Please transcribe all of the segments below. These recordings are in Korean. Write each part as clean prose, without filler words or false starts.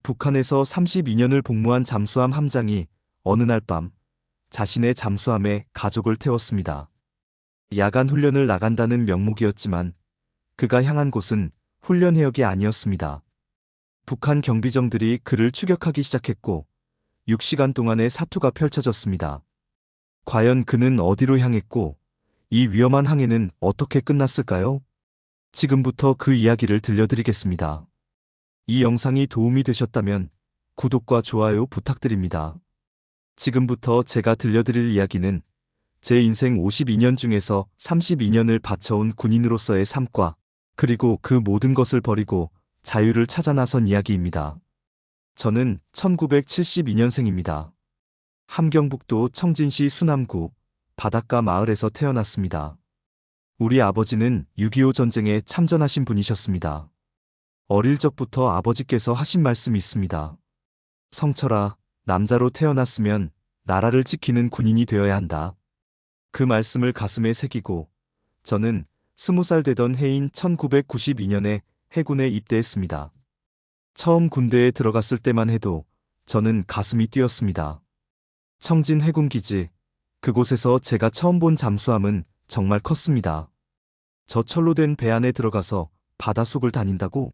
북한에서 32년을 복무한 잠수함 함장이 어느 날 밤 자신의 잠수함에 가족을 태웠습니다. 야간 훈련을 나간다는 명목이었지만 그가 향한 곳은 훈련 해역이 아니었습니다. 북한 경비정들이 그를 추격하기 시작했고 6시간 동안의 사투가 펼쳐졌습니다. 과연 그는 어디로 향했고 이 위험한 항해는 어떻게 끝났을까요? 지금부터 그 이야기를 들려드리겠습니다. 이 영상이 도움이 되셨다면 구독과 좋아요 부탁드립니다. 지금부터 제가 들려드릴 이야기는 제 인생 52년 중에서 32년을 바쳐온 군인으로서의 삶과 그리고 그 모든 것을 버리고 자유를 찾아 나선 이야기입니다. 저는 1972년생입니다. 함경북도 청진시 수남구 바닷가 마을에서 태어났습니다. 우리 아버지는 6.25 전쟁에 참전하신 분이셨습니다. 어릴 적부터 아버지께서 하신 말씀이 있습니다. 성철아, 남자로 태어났으면 나라를 지키는 군인이 되어야 한다. 그 말씀을 가슴에 새기고 저는 20살 되던 해인 1992년에 해군에 입대했습니다. 처음 군대에 들어갔을 때만 해도 저는 가슴이 뛰었습니다. 청진 해군기지, 그곳에서 제가 처음 본 잠수함은 정말 컸습니다. 저철로 된 배 안에 들어가서 바닷속을 다닌다고?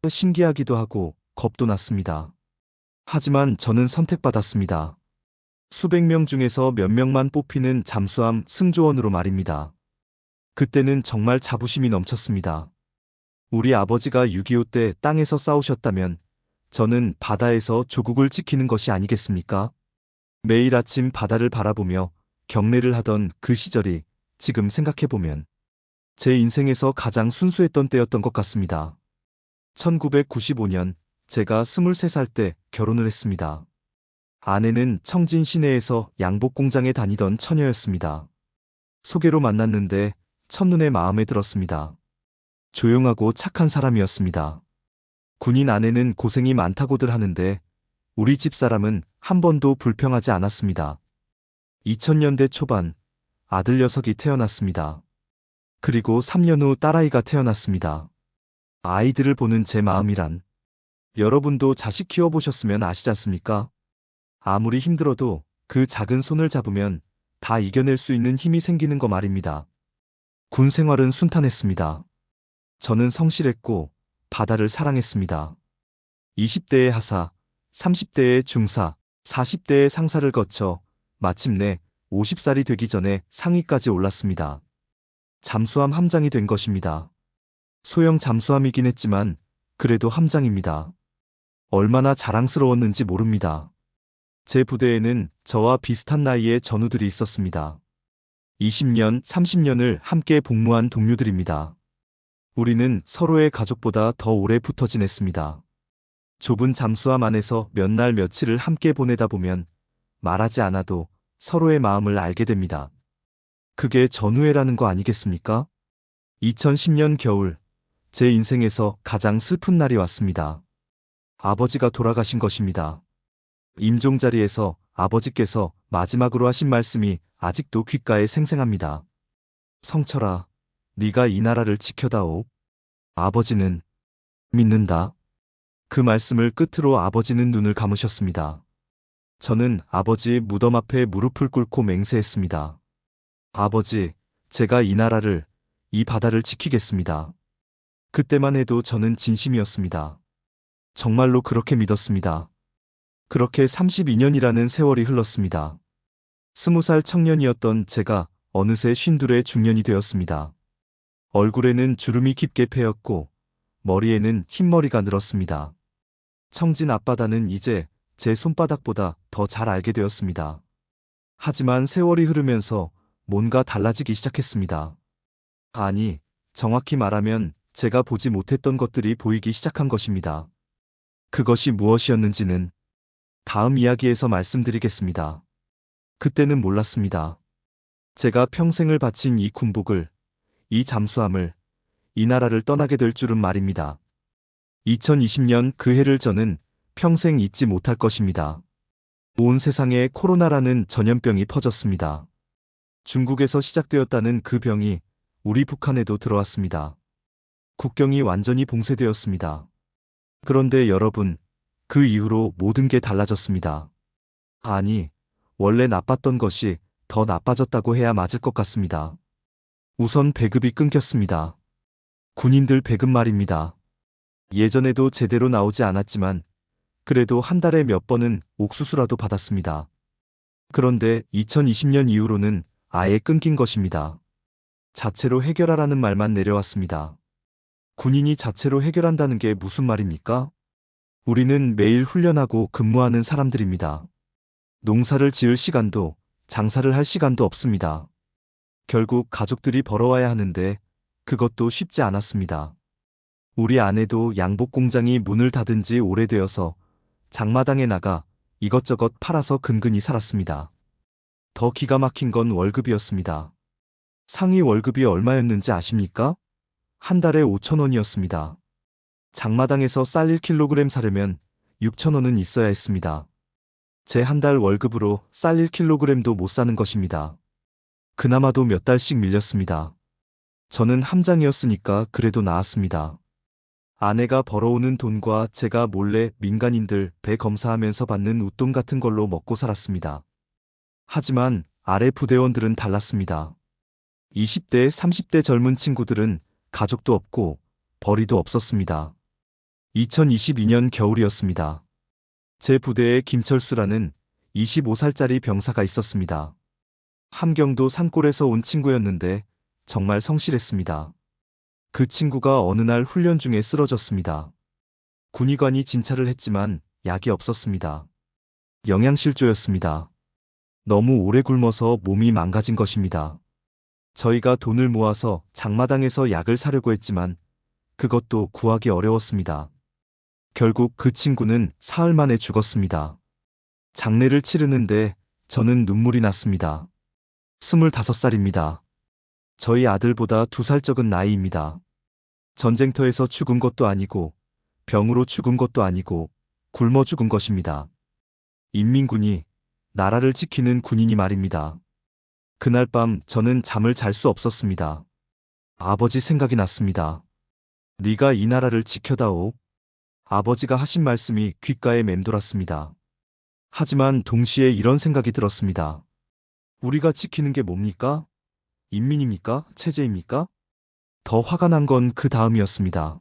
신기하기도 하고 겁도 났습니다. 하지만 저는 선택받았습니다. 수백 명 중에서 몇 명만 뽑히는 잠수함 승조원으로 말입니다. 그때는 정말 자부심이 넘쳤습니다. 우리 아버지가 6.25 때 땅에서 싸우셨다면 저는 바다에서 조국을 지키는 것이 아니겠습니까? 매일 아침 바다를 바라보며 경례를 하던 그 시절이 지금 생각해보면 제 인생에서 가장 순수했던 때였던 것 같습니다. 1995년 제가 23살 때 결혼을 했습니다. 아내는 청진 시내에서 양복 공장에 다니던 처녀였습니다. 소개로 만났는데 첫눈에 마음에 들었습니다. 조용하고 착한 사람이었습니다. 군인 아내는 고생이 많다고들 하는데 우리 집사람은 한 번도 불평하지 않았습니다. 2000년대 초반 아들 녀석이 태어났습니다. 그리고 3년 후 딸아이가 태어났습니다. 아이들을 보는 제 마음이란, 여러분도 자식 키워보셨으면 아시지 않습니까? 아무리 힘들어도 그 작은 손을 잡으면 다 이겨낼 수 있는 힘이 생기는 거 말입니다. 군 생활은 순탄했습니다. 저는 성실했고 바다를 사랑했습니다. 20대의 하사, 30대의 중사, 40대의 상사를 거쳐 마침내 50살이 되기 전에 상위까지 올랐습니다. 잠수함 함장이 된 것입니다. 소형 잠수함이긴 했지만 그래도 함장입니다. 얼마나 자랑스러웠는지 모릅니다. 제 부대에는 저와 비슷한 나이의 전우들이 있었습니다. 20년, 30년을 함께 복무한 동료들입니다. 우리는 서로의 가족보다 더 오래 붙어 지냈습니다. 좁은 잠수함 안에서 몇 날 며칠을 함께 보내다 보면 말하지 않아도 서로의 마음을 알게 됩니다. 그게 전우애라는 거 아니겠습니까? 2010년 겨울, 제 인생에서 가장 슬픈 날이 왔습니다. 아버지가 돌아가신 것입니다. 임종 자리에서 아버지께서 마지막으로 하신 말씀이 아직도 귓가에 생생합니다. 성철아, 네가 이 나라를 지켜다오. 아버지는 믿는다. 그 말씀을 끝으로 아버지는 눈을 감으셨습니다. 저는 아버지 무덤 앞에 무릎을 꿇고 맹세했습니다. 아버지, 제가 이 나라를, 이 바다를 지키겠습니다. 그때만 해도 저는 진심이었습니다. 정말로 그렇게 믿었습니다. 그렇게 32년이라는 세월이 흘렀습니다. 20살 청년이었던 제가 어느새 52의 중년이 되었습니다. 얼굴에는 주름이 깊게 패였고 머리에는 흰머리가 늘었습니다. 청진 앞바다는 이제 제 손바닥보다 더 잘 알게 되었습니다. 하지만 세월이 흐르면서 뭔가 달라지기 시작했습니다. 아니, 정확히 말하면 제가 보지 못했던 것들이 보이기 시작한 것입니다. 그것이 무엇이었는지는 다음 이야기에서 말씀드리겠습니다. 그때는 몰랐습니다. 제가 평생을 바친 이 군복을, 이 잠수함을, 이 나라를 떠나게 될 줄은 말입니다. 2020년 그 해를 저는 평생 잊지 못할 것입니다. 온 세상에 코로나라는 전염병이 퍼졌습니다. 중국에서 시작되었다는 그 병이 우리 북한에도 들어왔습니다. 국경이 완전히 봉쇄되었습니다. 그런데 여러분, 그 이후로 모든 게 달라졌습니다. 아니, 원래 나빴던 것이 더 나빠졌다고 해야 맞을 것 같습니다. 우선 배급이 끊겼습니다. 군인들 배급 말입니다. 예전에도 제대로 나오지 않았지만 그래도 한 달에 몇 번은 옥수수라도 받았습니다. 그런데 2020년 이후로는 아예 끊긴 것입니다. 자체로 해결하라는 말만 내려왔습니다. 군인이 자체로 해결한다는 게 무슨 말입니까? 우리는 매일 훈련하고 근무하는 사람들입니다. 농사를 지을 시간도, 장사를 할 시간도 없습니다. 결국 가족들이 벌어와야 하는데 그것도 쉽지 않았습니다. 우리 아내도 양복 공장이 문을 닫은 지 오래되어서 장마당에 나가 이것저것 팔아서 근근히 살았습니다. 더 기가 막힌 건 월급이었습니다. 상위 월급이 얼마였는지 아십니까? 한 달에 5,000원이었습니다. 장마당에서 쌀 1kg 사려면 6,000원은 있어야 했습니다. 제 한 달 월급으로 쌀 1kg도 못 사는 것입니다. 그나마도 몇 달씩 밀렸습니다. 저는 함장이었으니까 그래도 나았습니다. 아내가 벌어오는 돈과 제가 몰래 민간인들 배 검사하면서 받는 웃돈 같은 걸로 먹고 살았습니다. 하지만 아래 부대원들은 달랐습니다. 20대, 30대 젊은 친구들은 가족도 없고 벌이도 없었습니다. 2022년 겨울이었습니다. 제 부대에 김철수라는 25살짜리 병사가 있었습니다. 함경도 산골에서 온 친구였는데 정말 성실했습니다. 그 친구가 어느 날 훈련 중에 쓰러졌습니다. 군의관이 진찰을 했지만 약이 없었습니다. 영양실조였습니다. 너무 오래 굶어서 몸이 망가진 것입니다. 저희가 돈을 모아서 장마당에서 약을 사려고 했지만 그것도 구하기 어려웠습니다. 결국 그 친구는 사흘 만에 죽었습니다. 장례를 치르는데 저는 눈물이 났습니다. 25살입니다. 저희 아들보다 2살 적은 나이입니다. 전쟁터에서 죽은 것도 아니고 병으로 죽은 것도 아니고 굶어 죽은 것입니다. 인민군이, 나라를 지키는 군인이 말입니다. 그날 밤 저는 잠을 잘 수 없었습니다. 아버지 생각이 났습니다. 네가 이 나라를 지켜다오. 아버지가 하신 말씀이 귓가에 맴돌았습니다. 하지만 동시에 이런 생각이 들었습니다. 우리가 지키는 게 뭡니까? 인민입니까? 체제입니까? 더 화가 난 건 그 다음이었습니다.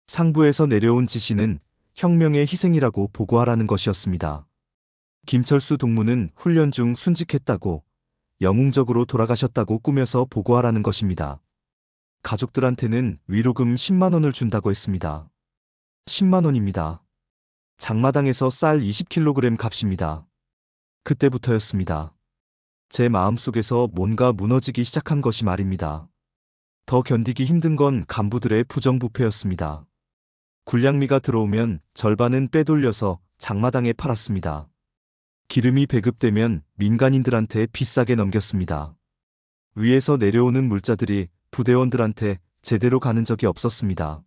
상부에서 내려온 지시는 혁명의 희생이라고 보고하라는 것이었습니다. 김철수 동무는 훈련 중 순직했다고, 영웅적으로 돌아가셨다고 꾸며서 보고하라는 것입니다. 가족들한테는 위로금 10만 원을 준다고 했습니다. 10만 원입니다. 장마당에서 쌀 20kg 값입니다. 그때부터였습니다. 제 마음속에서 뭔가 무너지기 시작한 것이 말입니다. 더 견디기 힘든 건 간부들의 부정부패였습니다. 군량미가 들어오면 절반은 빼돌려서 장마당에 팔았습니다. 기름이 배급되면 민간인들한테 비싸게 넘겼습니다. 위에서 내려오는 물자들이 부대원들한테 제대로 가는 적이 없었습니다.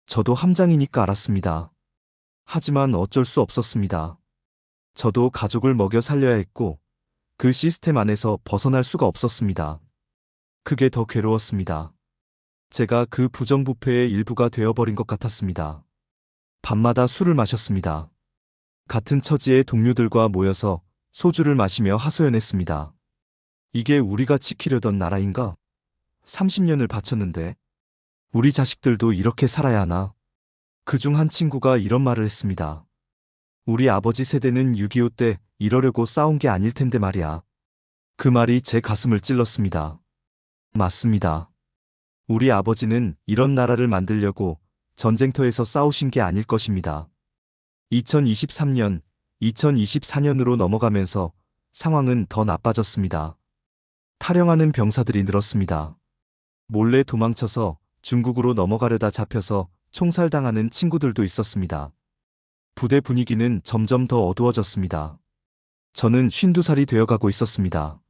저도 함장이니까 알았습니다. 하지만 어쩔 수 없었습니다. 저도 가족을 먹여 살려야 했고 그 시스템 안에서 벗어날 수가 없었습니다. 그게 더 괴로웠습니다. 제가 그 부정부패의 일부가 되어버린 것 같았습니다. 밤마다 술을 마셨습니다. 같은 처지의 동료들과 모여서 소주를 마시며 하소연했습니다. 이게 우리가 지키려던 나라인가? 30년을 바쳤는데 우리 자식들도 이렇게 살아야 하나? 그중 한 친구가 이런 말을 했습니다. 우리 아버지 세대는 6.25 때 이러려고 싸운 게 아닐 텐데 말이야. 그 말이 제 가슴을 찔렀습니다. 맞습니다. 우리 아버지는 이런 나라를 만들려고 전쟁터에서 싸우신 게 아닐 것입니다. 2023년, 2024년으로 넘어가면서 상황은 더 나빠졌습니다. 탈영하는 병사들이 늘었습니다. 몰래 도망쳐서 중국으로 넘어가려다 잡혀서 총살당하는 친구들도 있었습니다. 부대 분위기는 점점 더 어두워졌습니다. 저는 52살이 되어가고 있었습니다.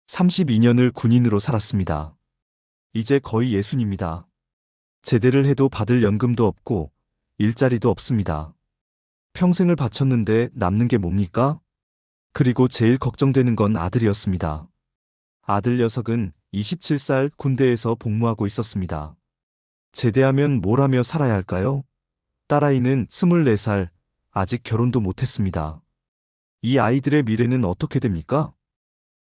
32년을 군인으로 살았습니다. 이제 거의 60입니다. 제대를 해도 받을 연금도 없고 일자리도 없습니다. 평생을 바쳤는데 남는 게 뭡니까? 그리고 제일 걱정되는 건 아들이었습니다. 아들 녀석은 27살 군대에서 복무하고 있었습니다. 제대하면 뭘 하며 살아야 할까요? 딸아이는 24살, 아직 결혼도 못했습니다. 이 아이들의 미래는 어떻게 됩니까?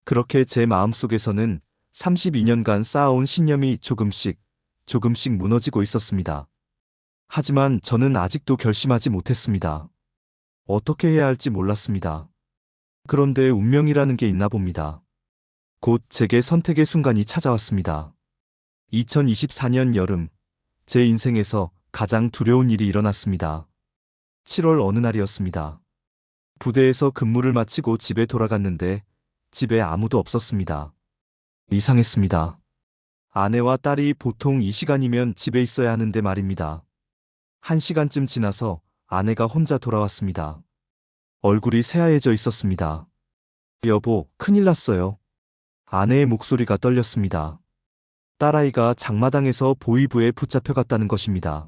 그렇게 제 마음속에서는 32년간 쌓아온 신념이 조금씩 무너지고 있었습니다. 하지만 저는 아직도 결심하지 못했습니다. 어떻게 해야 할지 몰랐습니다. 그런데 운명이라는 게 있나 봅니다. 곧 제게 선택의 순간이 찾아왔습니다. 2024년 여름, 제 인생에서 가장 두려운 일이 일어났습니다. 7월 어느 날이었습니다. 부대에서 근무를 마치고 집에 돌아갔는데 집에 아무도 없었습니다. 이상했습니다. 아내와 딸이 보통 이 시간이면 집에 있어야 하는데 말입니다. 1시간쯤 지나서 아내가 혼자 돌아왔습니다. 얼굴이 새하얘져 있었습니다. 여보, 큰일 났어요. 아내의 목소리가 떨렸습니다. 딸아이가 장마당에서 보이부에 붙잡혀갔다는 것입니다.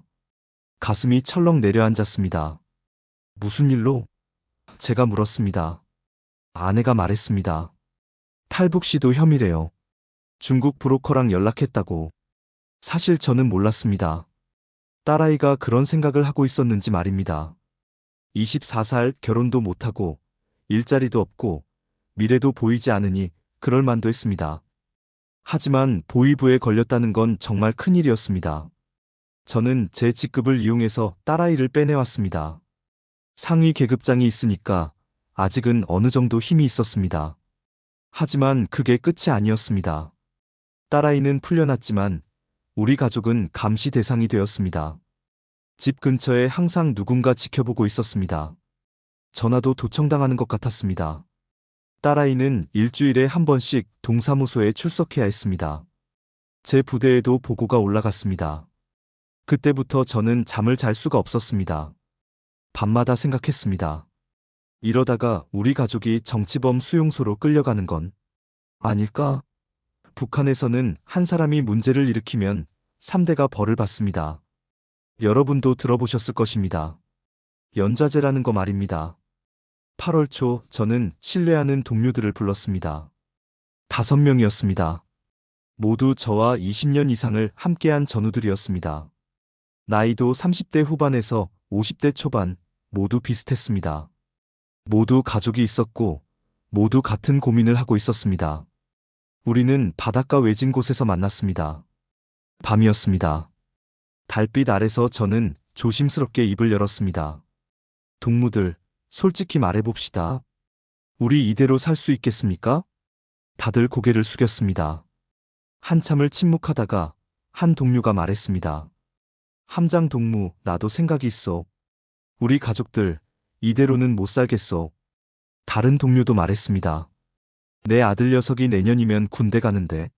가슴이 철렁 내려앉았습니다. 무슨 일로? 제가 물었습니다. 아내가 말했습니다. 탈북 시도 혐의래요. 중국 브로커랑 연락했다고. 사실 저는 몰랐습니다. 딸아이가 그런 생각을 하고 있었는지 말입니다. 24살 결혼도 못하고 일자리도 없고 미래도 보이지 않으니 그럴 만도 했습니다. 하지만 보이부에 걸렸다는 건 정말 큰일이었습니다. 저는 제 직급을 이용해서 딸아이를 빼내왔습니다. 상위 계급장이 있으니까 아직은 어느 정도 힘이 있었습니다. 하지만 그게 끝이 아니었습니다. 딸아이는 풀려났지만 우리 가족은 감시 대상이 되었습니다. 집 근처에 항상 누군가 지켜보고 있었습니다. 전화도 도청당하는 것 같았습니다. 딸아이는 일주일에 한 번씩 동사무소에 출석해야 했습니다. 제 부대에도 보고가 올라갔습니다. 그때부터 저는 잠을 잘 수가 없었습니다. 밤마다 생각했습니다. 이러다가 우리 가족이 정치범 수용소로 끌려가는 건 아닐까? 북한에서는 한 사람이 문제를 일으키면 3대가 벌을 받습니다. 여러분도 들어보셨을 것입니다. 연좌제라는 거 말입니다. 8월 초 저는 신뢰하는 동료들을 불렀습니다. 5명이었습니다. 모두 저와 20년 이상을 함께한 전우들이었습니다. 나이도 30대 후반에서 50대 초반, 모두 비슷했습니다. 모두 가족이 있었고, 모두 같은 고민을 하고 있었습니다. 우리는 바닷가 외진 곳에서 만났습니다. 밤이었습니다. 달빛 아래서 저는 조심스럽게 입을 열었습니다. 동무들, 솔직히 말해봅시다. 우리 이대로 살 수 있겠습니까? 다들 고개를 숙였습니다. 한참을 침묵하다가 한 동료가 말했습니다. 함장 동무, 나도 생각이 있어. 우리 가족들, 이대로는 못 살겠어. 다른 동료도 말했습니다. 내 아들 녀석이 내년이면 군대 가는데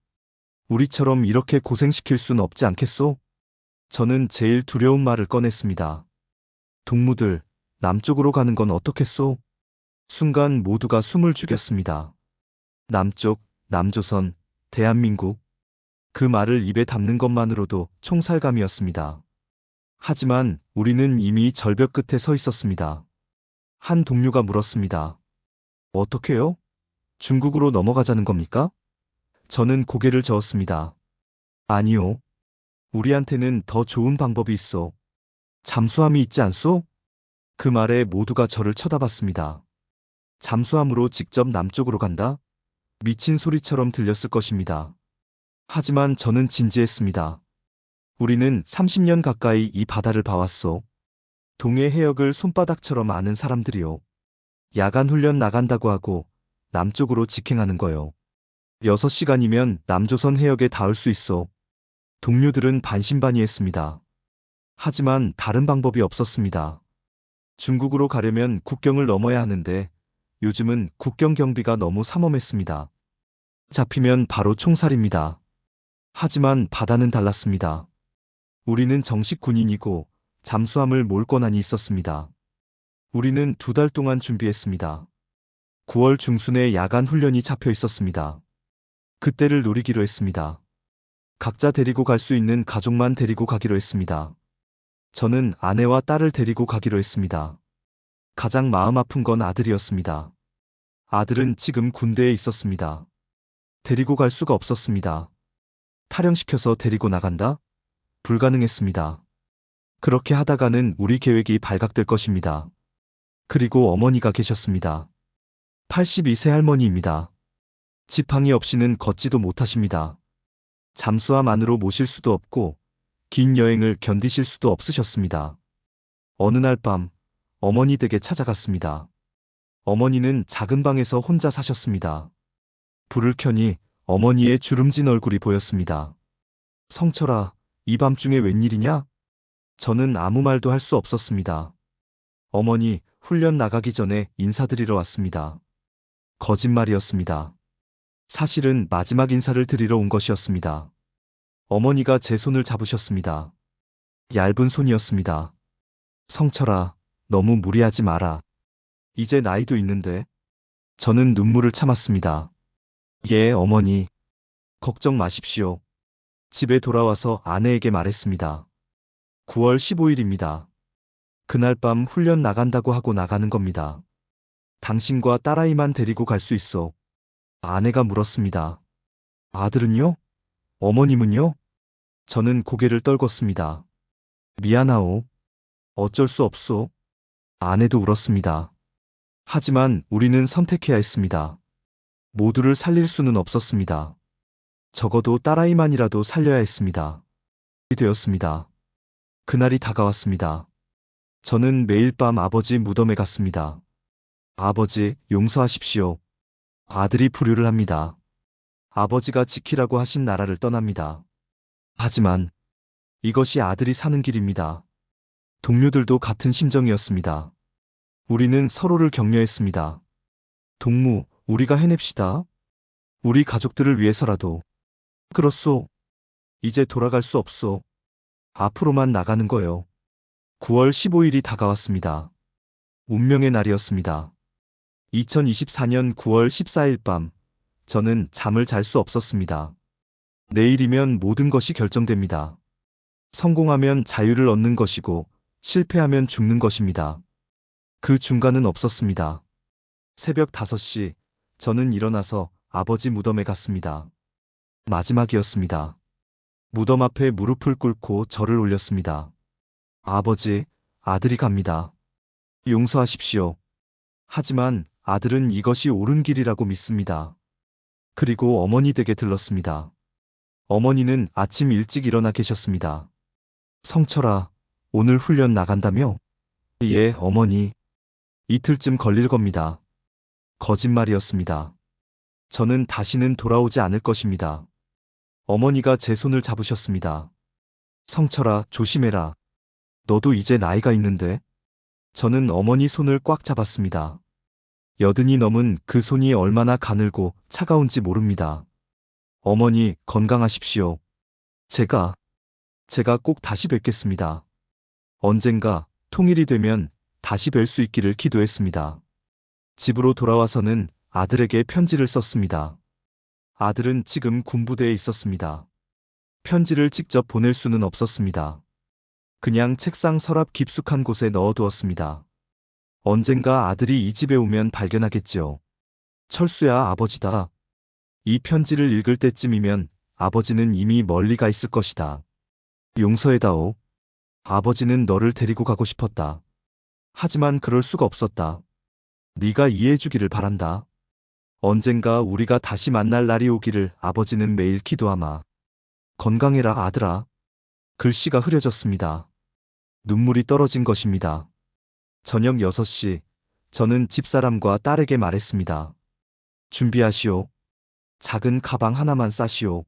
우리처럼 이렇게 고생시킬 순 없지 않겠소? 저는 제일 두려운 말을 꺼냈습니다. 동무들, 남쪽으로 가는 건 어떻겠소? 순간 모두가 숨을 죽였습니다. 남쪽, 남조선, 대한민국. 그 말을 입에 담는 것만으로도 총살감이었습니다. 하지만 우리는 이미 절벽 끝에 서 있었습니다. 한 동료가 물었습니다. 어떻게요? 중국으로 넘어가자는 겁니까? 저는 고개를 저었습니다. 아니요. 우리한테는 더 좋은 방법이 있어. 잠수함이 있지 않소? 그 말에 모두가 저를 쳐다봤습니다. 잠수함으로 직접 남쪽으로 간다? 미친 소리처럼 들렸을 것입니다. 하지만 저는 진지했습니다. 우리는 30년 가까이 이 바다를 봐왔소. 동해 해역을 손바닥처럼 아는 사람들이요. 야간 훈련 나간다고 하고 남쪽으로 직행하는 거요. 6시간이면 남조선 해역에 닿을 수 있어. 동료들은 반신반의했습니다. 하지만 다른 방법이 없었습니다. 중국으로 가려면 국경을 넘어야 하는데 요즘은 국경 경비가 너무 삼엄했습니다. 잡히면 바로 총살입니다. 하지만 바다는 달랐습니다. 우리는 정식 군인이고 잠수함을 몰 권한이 있었습니다. 우리는 2달 동안 준비했습니다. 9월 중순에 야간 훈련이 잡혀 있었습니다. 그때를 노리기로 했습니다. 각자 데리고 갈 수 있는 가족만 데리고 가기로 했습니다. 저는 아내와 딸을 데리고 가기로 했습니다. 가장 마음 아픈 건 아들이었습니다. 아들은 지금 군대에 있었습니다. 데리고 갈 수가 없었습니다. 탈영시켜서 데리고 나간다? 불가능했습니다. 그렇게 하다가는 우리 계획이 발각될 것입니다. 그리고 어머니가 계셨습니다. 82세 할머니입니다. 지팡이 없이는 걷지도 못하십니다. 잠수함 안으로 모실 수도 없고 긴 여행을 견디실 수도 없으셨습니다. 어느 날 밤 어머니 댁에 찾아갔습니다. 어머니는 작은 방에서 혼자 사셨습니다. 불을 켜니 어머니의 주름진 얼굴이 보였습니다. 성철아, 이 밤중에 웬일이냐? 저는 아무 말도 할 수 없었습니다. 어머니, 훈련 나가기 전에 인사드리러 왔습니다. 거짓말이었습니다. 사실은 마지막 인사를 드리러 온 것이었습니다. 어머니가 제 손을 잡으셨습니다. 얇은 손이었습니다. 성철아, 너무 무리하지 마라. 이제 나이도 있는데. 저는 눈물을 참았습니다. 예, 어머니. 걱정 마십시오. 집에 돌아와서 아내에게 말했습니다. 9월 15일입니다. 그날 밤 훈련 나간다고 하고 나가는 겁니다. 당신과 딸아이만 데리고 갈 수 있어. 아내가 물었습니다. 아들은요? 어머님은요? 저는 고개를 떨궜습니다. 미안하오. 어쩔 수 없소. 아내도 울었습니다. 하지만 우리는 선택해야 했습니다. 모두를 살릴 수는 없었습니다. 적어도 딸아이만이라도 살려야 했습니다. 되었습니다. 그날이 다가왔습니다. 저는 매일 밤 아버지 무덤에 갔습니다. 아버지, 용서하십시오. 아들이 불효를 합니다. 아버지가 지키라고 하신 나라를 떠납니다. 하지만 이것이 아들이 사는 길입니다. 동료들도 같은 심정이었습니다. 우리는 서로를 격려했습니다. 동무, 우리가 해냅시다. 우리 가족들을 위해서라도. 그렇소. 이제 돌아갈 수 없소. 앞으로만 나가는 거요. 9월 15일이 다가왔습니다. 운명의 날이었습니다. 2024년 9월 14일 밤, 저는 잠을 잘 수 없었습니다. 내일이면 모든 것이 결정됩니다. 성공하면 자유를 얻는 것이고, 실패하면 죽는 것입니다. 그 중간은 없었습니다. 새벽 5시, 저는 일어나서 아버지 무덤에 갔습니다. 마지막이었습니다. 무덤 앞에 무릎을 꿇고 절을 올렸습니다. 아버지, 아들이 갑니다. 용서하십시오. 하지만 아들은 이것이 옳은 길이라고 믿습니다. 그리고 어머니 댁에 들렀습니다. 어머니는 아침 일찍 일어나 계셨습니다. 성철아, 오늘 훈련 나간다며? 예, 어머니. 이틀쯤 걸릴 겁니다. 거짓말이었습니다. 저는 다시는 돌아오지 않을 것입니다. 어머니가 제 손을 잡으셨습니다. 성철아, 조심해라. 너도 이제 나이가 있는데. 저는 어머니 손을 꽉 잡았습니다. 80이 넘은 그 손이 얼마나 가늘고 차가운지 모릅니다. 어머니, 건강하십시오. 제가 꼭 다시 뵙겠습니다. 언젠가 통일이 되면 다시 뵐 수 있기를 기도했습니다. 집으로 돌아와서는 아들에게 편지를 썼습니다. 아들은 지금 군부대에 있었습니다. 편지를 직접 보낼 수는 없었습니다. 그냥 책상 서랍 깊숙한 곳에 넣어두었습니다. 언젠가 아들이 이 집에 오면 발견하겠지요. 철수야, 아버지다. 이 편지를 읽을 때쯤이면 아버지는 이미 멀리 가 있을 것이다. 용서해다오. 아버지는 너를 데리고 가고 싶었다. 하지만 그럴 수가 없었다. 네가 이해해주기를 바란다. 언젠가 우리가 다시 만날 날이 오기를 아버지는 매일 기도하마. 건강해라, 아들아. 글씨가 흐려졌습니다. 눈물이 떨어진 것입니다. 저녁 6시, 저는 집사람과 딸에게 말했습니다. 준비하시오. 작은 가방 하나만 싸시오.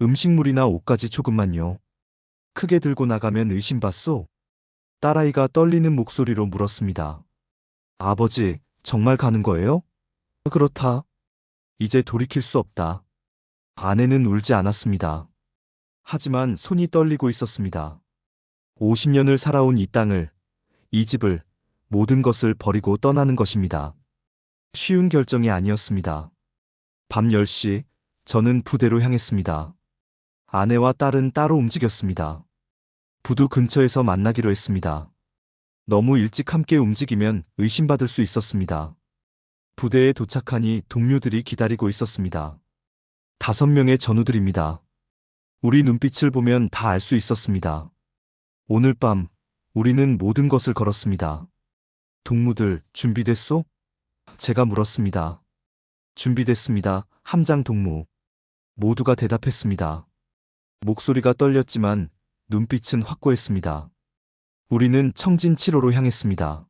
음식물이나 옷까지 조금만요. 크게 들고 나가면 의심받소? 딸아이가 떨리는 목소리로 물었습니다. 아버지, 정말 가는 거예요? 그렇다. 이제 돌이킬 수 없다. 아내는 울지 않았습니다. 하지만 손이 떨리고 있었습니다. 50년을 살아온 이 땅을, 이 집을, 모든 것을 버리고 떠나는 것입니다. 쉬운 결정이 아니었습니다. 밤 10시, 저는 부대로 향했습니다. 아내와 딸은 따로 움직였습니다. 부두 근처에서 만나기로 했습니다. 너무 일찍 함께 움직이면 의심받을 수 있었습니다. 부대에 도착하니 동료들이 기다리고 있었습니다. 5명의 전우들입니다. 우리 눈빛을 보면 다 알 수 있었습니다. 오늘 밤 우리는 모든 것을 걸었습니다. 동무들 준비됐소? 제가 물었습니다. 준비됐습니다. 함장 동무. 모두가 대답했습니다. 목소리가 떨렸지만 눈빛은 확고했습니다. 우리는 청진 7호로 향했습니다.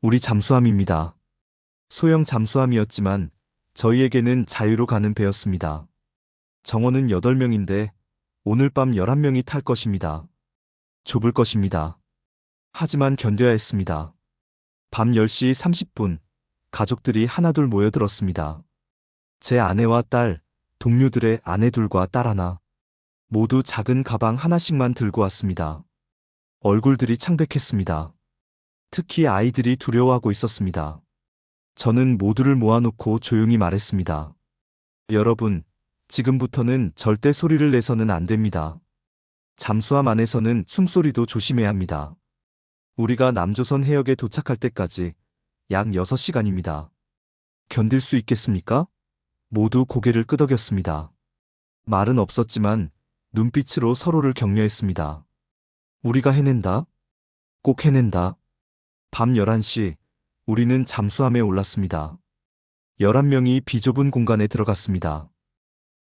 우리 잠수함입니다. 소형 잠수함이었지만 저희에게는 자유로 가는 배였습니다. 정원은 8명인데 오늘 밤 11명이 탈 것입니다. 좁을 것입니다. 하지만 견뎌야 했습니다. 밤 10시 30분 가족들이 하나둘 모여들었습니다. 제 아내와 딸, 동료들의 아내둘과 딸 하나, 모두 작은 가방 하나씩만 들고 왔습니다. 얼굴들이 창백했습니다. 특히 아이들이 두려워하고 있었습니다. 저는 모두를 모아놓고 조용히 말했습니다. 여러분, 지금부터는 절대 소리를 내서는 안 됩니다. 잠수함 안에서는 숨소리도 조심해야 합니다. 우리가 남조선 해역에 도착할 때까지 약 6시간입니다. 견딜 수 있겠습니까? 모두 고개를 끄덕였습니다. 말은 없었지만 눈빛으로 서로를 격려했습니다. 우리가 해낸다. 꼭 해낸다. 밤 11시 우리는 잠수함에 올랐습니다. 11명이 비좁은 공간에 들어갔습니다.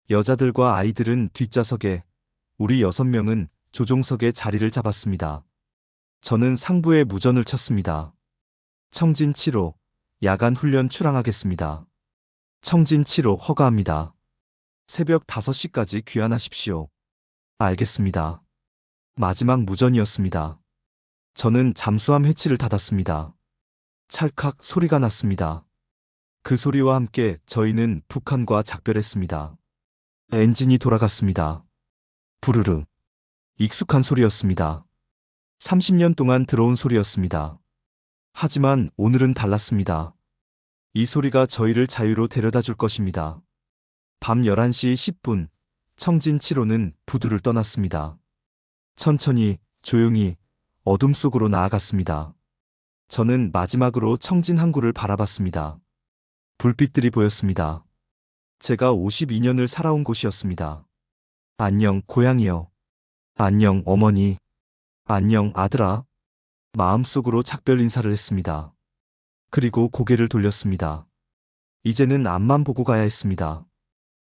여자들과 아이들은 뒷좌석에, 우리 6명은 조종석에 자리를 잡았습니다. 저는 상부에 무전을 쳤습니다. 청진 7호, 야간 훈련 출항하겠습니다. 청진 7호 허가합니다. 새벽 5시까지 귀환하십시오. 알겠습니다. 마지막 무전이었습니다. 저는 잠수함 해치를 닫았습니다. 찰칵 소리가 났습니다. 그 소리와 함께 저희는 북한과 작별했습니다. 엔진이 돌아갔습니다. 부르르. 익숙한 소리였습니다. 30년 동안 들어온 소리였습니다. 하지만 오늘은 달랐습니다. 이 소리가 저희를 자유로 데려다 줄 것입니다. 밤 11시 10분, 청진 7호는 부두를 떠났습니다. 천천히, 조용히, 어둠 속으로 나아갔습니다. 저는 마지막으로 청진 항구를 바라봤습니다. 불빛들이 보였습니다. 제가 52년을 살아온 곳이었습니다. 안녕, 고향이여. 안녕, 어머니. 안녕, 아들아. 마음속으로 작별 인사를 했습니다. 그리고 고개를 돌렸습니다. 이제는 앞만 보고 가야 했습니다.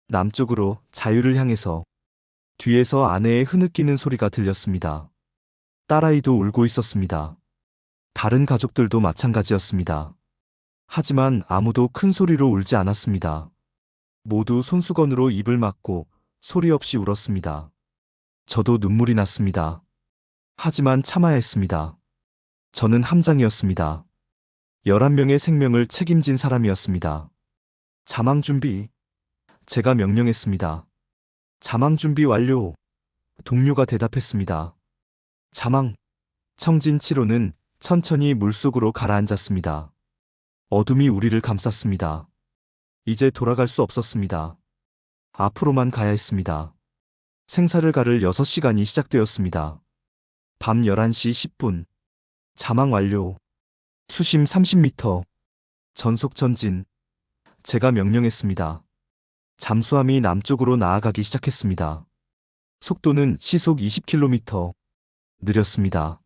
남쪽으로, 자유를 향해서. 뒤에서 아내의 흐느끼는 소리가 들렸습니다. 딸아이도 울고 있었습니다. 다른 가족들도 마찬가지였습니다. 하지만 아무도 큰 소리로 울지 않았습니다. 모두 손수건으로 입을 막고 소리 없이 울었습니다. 저도 눈물이 났습니다. 하지만 참아야 했습니다. 저는 함장이었습니다. 11명의 생명을 책임진 사람이었습니다. 자망 준비. 제가 명령했습니다. 자망 준비 완료. 동료가 대답했습니다. 자망. 청진 7호는 천천히 물속으로 가라앉았습니다. 어둠이 우리를 감쌌습니다. 이제 돌아갈 수 없었습니다. 앞으로만 가야 했습니다. 생사를 가를 6시간이 시작되었습니다. 밤 11시 10분. 자망 완료. 수심 30m. 전속 전진. 제가 명령했습니다. 잠수함이 남쪽으로 나아가기 시작했습니다. 속도는 시속 20km. 느렸습니다.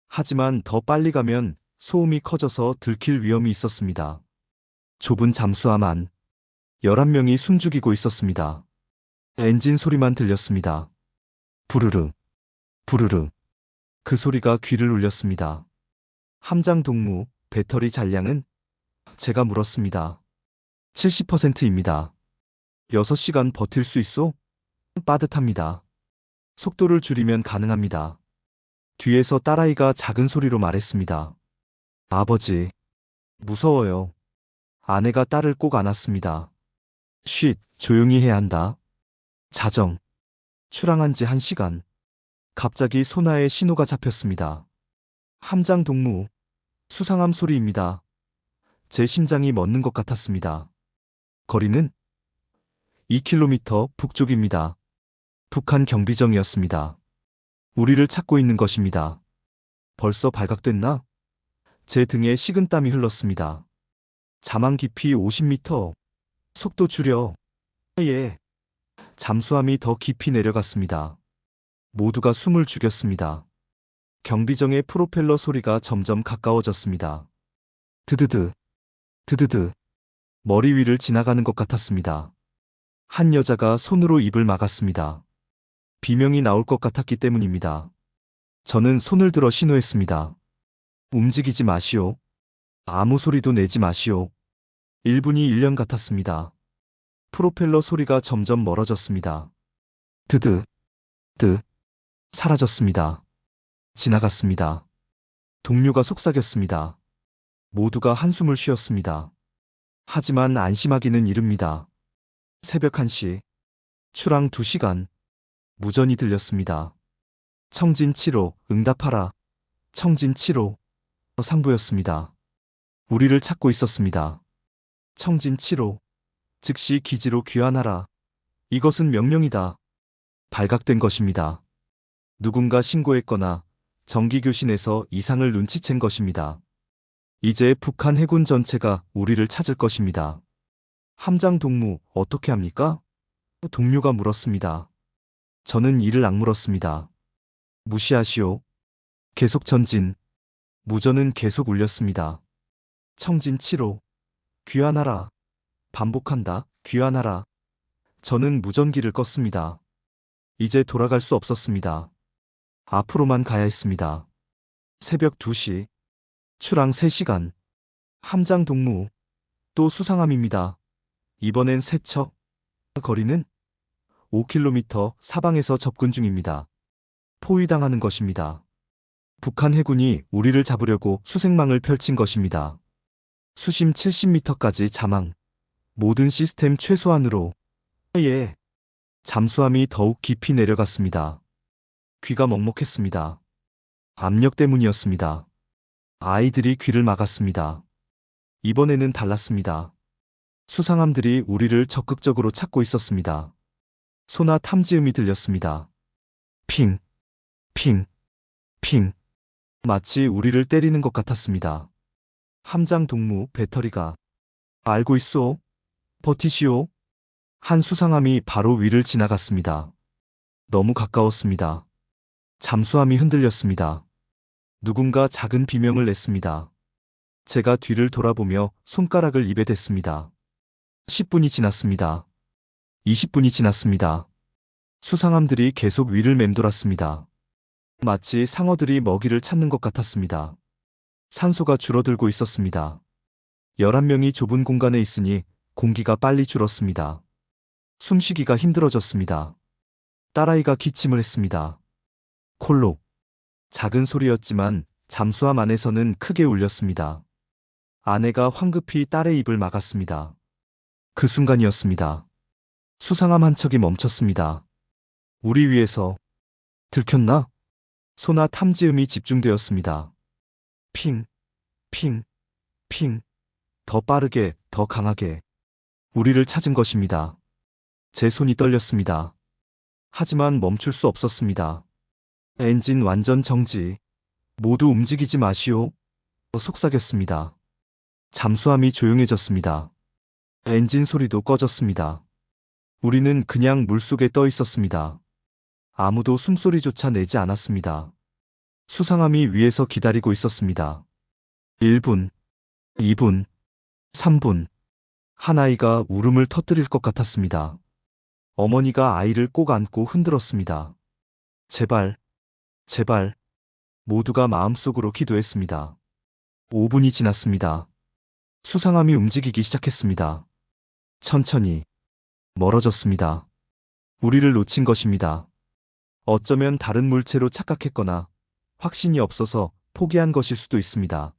하지만 더 빨리 가면 소음이 커져서 들킬 위험이 있었습니다. 좁은 잠수함 안. 11명이 숨죽이고 있었습니다. 엔진 소리만 들렸습니다. 부르르, 부르르. 그 소리가 귀를 울렸습니다. 함장 동무, 배터리 잔량은? 제가 물었습니다. 70%입니다. 6시간 버틸 수 있소? 빠듯합니다. 속도를 줄이면 가능합니다. 뒤에서 딸아이가 작은 소리로 말했습니다. 아버지, 무서워요. 아내가 딸을 꼭 안았습니다. 쉿, 조용히 해야 한다. 자정. 출항한 지 1시간. 갑자기 소나에 신호가 잡혔습니다. 함장 동무. 수상함 소리입니다. 제 심장이 멎는 것 같았습니다. 거리는 2km 북쪽입니다. 북한 경비정이었습니다. 우리를 찾고 있는 것입니다. 벌써 발각됐나? 제 등에 식은땀이 흘렀습니다. 자망 깊이 50m. 속도 줄여. 예. 잠수함이 더 깊이 내려갔습니다. 모두가 숨을 죽였습니다. 경비정의 프로펠러 소리가 점점 가까워졌습니다. 드드드, 드드드. 머리 위를 지나가는 것 같았습니다. 한 여자가 손으로 입을 막았습니다. 비명이 나올 것 같았기 때문입니다. 저는 손을 들어 신호했습니다. 움직이지 마시오. 아무 소리도 내지 마시오. 1분이 1년 같았습니다. 프로펠러 소리가 점점 멀어졌습니다. 드드, 드, 사라졌습니다. 지나갔습니다. 동료가 속삭였습니다. 모두가 한숨을 쉬었습니다. 하지만 안심하기는 이릅니다. 새벽 1시, 추랑 2시간, 무전이 들렸습니다. 청진 7호, 응답하라. 청진 7호, 상부였습니다. 우리를 찾고 있었습니다. 청진 7호, 즉시 기지로 귀환하라. 이것은 명령이다. 발각된 것입니다. 누군가 신고했거나 정기교신에서 이상을 눈치챈 것입니다. 이제 북한 해군 전체가 우리를 찾을 것입니다. 함장 동무, 어떻게 합니까? 동료가 물었습니다. 저는 이를 악물었습니다. 무시하시오. 계속 전진. 무전은 계속 울렸습니다. 청진 7호. 귀환하라. 반복한다. 귀환하라. 저는 무전기를 껐습니다. 이제 돌아갈 수 없었습니다. 앞으로만 가야 했습니다. 새벽 2시. 추랑 3시간. 함장 동무. 또 수상함입니다. 이번엔 세척. 거리는 5km 사방에서 접근 중입니다. 포위당하는 것입니다. 북한 해군이 우리를 잡으려고 수색망을 펼친 것입니다. 수심 70m까지 자망. 모든 시스템 최소한으로. 예. 잠수함이 더욱 깊이 내려갔습니다. 귀가 먹먹했습니다. 압력 때문이었습니다. 아이들이 귀를 막았습니다. 이번에는 달랐습니다. 수상함들이 우리를 적극적으로 찾고 있었습니다. 소나 탐지음이 들렸습니다. 핑, 핑, 핑. 마치 우리를 때리는 것 같았습니다. 함장 동무 배터리가. 알고 있소? 버티시오. 한 수상함이 바로 위를 지나갔습니다. 너무 가까웠습니다. 잠수함이 흔들렸습니다. 누군가 작은 비명을 냈습니다. 제가 뒤를 돌아보며 손가락을 입에 댔습니다. 10분이 지났습니다. 20분이 지났습니다. 수상함들이 계속 위를 맴돌았습니다. 마치 상어들이 먹이를 찾는 것 같았습니다. 산소가 줄어들고 있었습니다. 11명이 좁은 공간에 있으니 공기가 빨리 줄었습니다. 숨쉬기가 힘들어졌습니다. 딸아이가 기침을 했습니다. 콜록. 작은 소리였지만 잠수함 안에서는 크게 울렸습니다. 아내가 황급히 딸의 입을 막았습니다. 그 순간이었습니다. 수상함 한 척이 멈췄습니다. 우리 위에서. 들켰나? 소나 탐지음이 집중되었습니다. 핑, 핑, 핑. 더 빠르게, 더 강하게. 우리를 찾은 것입니다. 제 손이 떨렸습니다. 하지만 멈출 수 없었습니다. 엔진 완전 정지. 모두 움직이지 마시오. 속삭였습니다. 잠수함이 조용해졌습니다. 엔진 소리도 꺼졌습니다. 우리는 그냥 물속에 떠 있었습니다. 아무도 숨소리조차 내지 않았습니다. 수상함이 위에서 기다리고 있었습니다. 1분, 2분, 3분. 한 아이가 울음을 터뜨릴 것 같았습니다. 어머니가 아이를 꼭 안고 흔들었습니다. 제발, 제발. 모두가 마음속으로 기도했습니다. 5분이 지났습니다. 수상함이 움직이기 시작했습니다. 천천히. 멀어졌습니다. 우리를 놓친 것입니다. 어쩌면 다른 물체로 착각했거나 확신이 없어서 포기한 것일 수도 있습니다.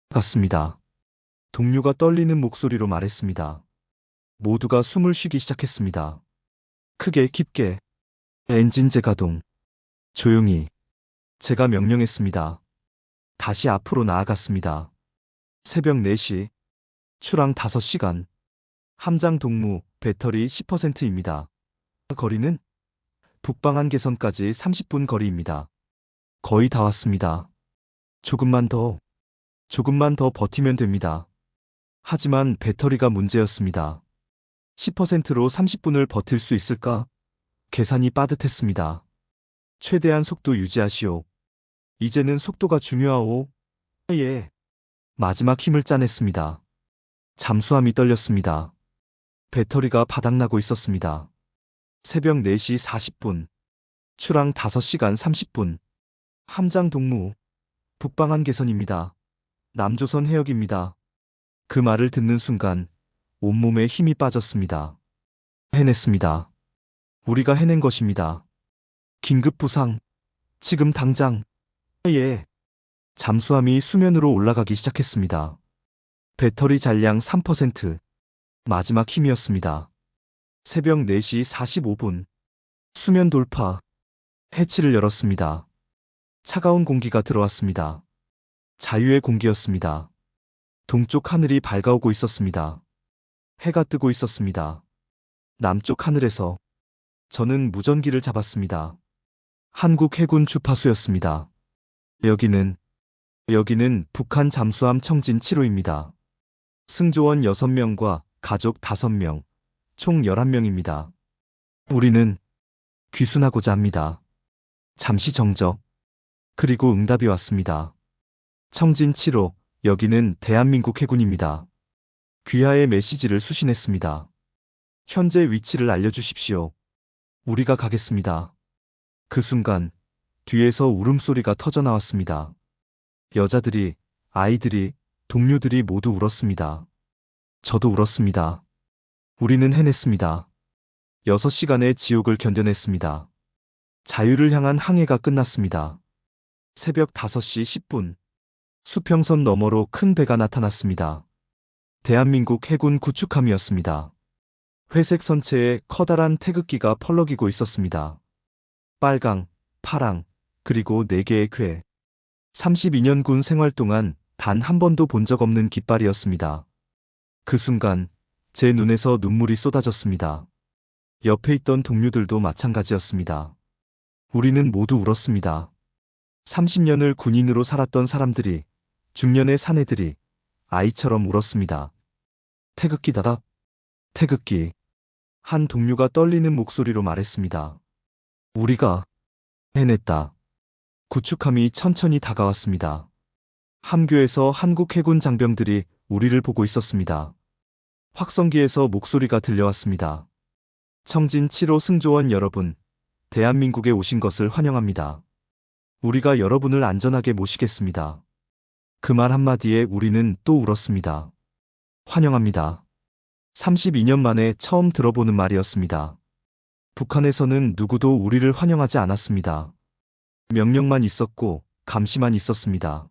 같습니다. 동료가 떨리는 목소리로 말했습니다. 모두가 숨을 쉬기 시작했습니다. 크게 깊게. 엔진 재가동. 조용히. 제가 명령했습니다. 다시 앞으로 나아갔습니다. 새벽 4시. 추랑 5시간. 함장 동무, 배터리 10%입니다. 거리는? 북방 한계선까지 30분 거리입니다. 거의 다 왔습니다. 조금만 더 버티면 됩니다. 하지만 배터리가 문제였습니다. 10%로 30분을 버틸 수 있을까? 계산이 빠듯했습니다. 최대한 속도 유지하시오. 이제는 속도가 중요하오. 예. 마지막 힘을 짜냈습니다. 잠수함이 떨렸습니다. 배터리가 바닥나고 있었습니다. 새벽 4시 40분. 출항 5시간 30분. 함장 동무. 북방한 개선입니다. 남조선 해역입니다. 그 말을 듣는 순간 온몸에 힘이 빠졌습니다. 해냈습니다. 우리가 해낸 것입니다. 긴급 부상. 지금 당장. 예. 잠수함이 수면으로 올라가기 시작했습니다. 배터리 잔량 3%. 마지막 힘이었습니다. 새벽 4시 45분. 수면 돌파. 해치를 열었습니다. 차가운 공기가 들어왔습니다. 자유의 공기였습니다. 동쪽 하늘이 밝아오고 있었습니다. 해가 뜨고 있었습니다. 남쪽 하늘에서 저는 무전기를 잡았습니다. 한국 해군 주파수였습니다. 여기는 북한 잠수함 청진 7호입니다. 승조원 6명과 가족 5명, 총 11명입니다. 우리는 귀순하고자 합니다. 잠시 정적. 그리고 응답이 왔습니다. 청진 7호, 여기는 대한민국 해군입니다. 귀하의 메시지를 수신했습니다. 현재 위치를 알려주십시오. 우리가 가겠습니다. 그 순간 뒤에서 울음소리가 터져 나왔습니다. 여자들이, 아이들이, 동료들이 모두 울었습니다. 저도 울었습니다. 우리는 해냈습니다. 6시간의 지옥을 견뎌냈습니다. 자유를 향한 항해가 끝났습니다. 새벽 5시 10분. 수평선 너머로 큰 배가 나타났습니다. 대한민국 해군 구축함이었습니다. 회색 선체에 커다란 태극기가 펄럭이고 있었습니다. 빨강, 파랑, 그리고 4개의 궤. 32년 군 생활 동안 단 한 번도 본 적 없는 깃발이었습니다. 그 순간 제 눈에서 눈물이 쏟아졌습니다. 옆에 있던 동료들도 마찬가지였습니다. 우리는 모두 울었습니다. 30년을 군인으로 살았던 사람들이, 중년의 사내들이 아이처럼 울었습니다. 태극기다다. 태극기. 한 동료가 떨리는 목소리로 말했습니다. 우리가 해냈다. 구축함이 천천히 다가왔습니다. 함교에서 한국 해군 장병들이 우리를 보고 있었습니다. 확성기에서 목소리가 들려왔습니다. 청진 7호 승조원 여러분, 대한민국에 오신 것을 환영합니다. 우리가 여러분을 안전하게 모시겠습니다. 그 말 한마디에 우리는 또 울었습니다. 환영합니다. 32년 만에 처음 들어보는 말이었습니다. 북한에서는 누구도 우리를 환영하지 않았습니다. 명령만 있었고 감시만 있었습니다.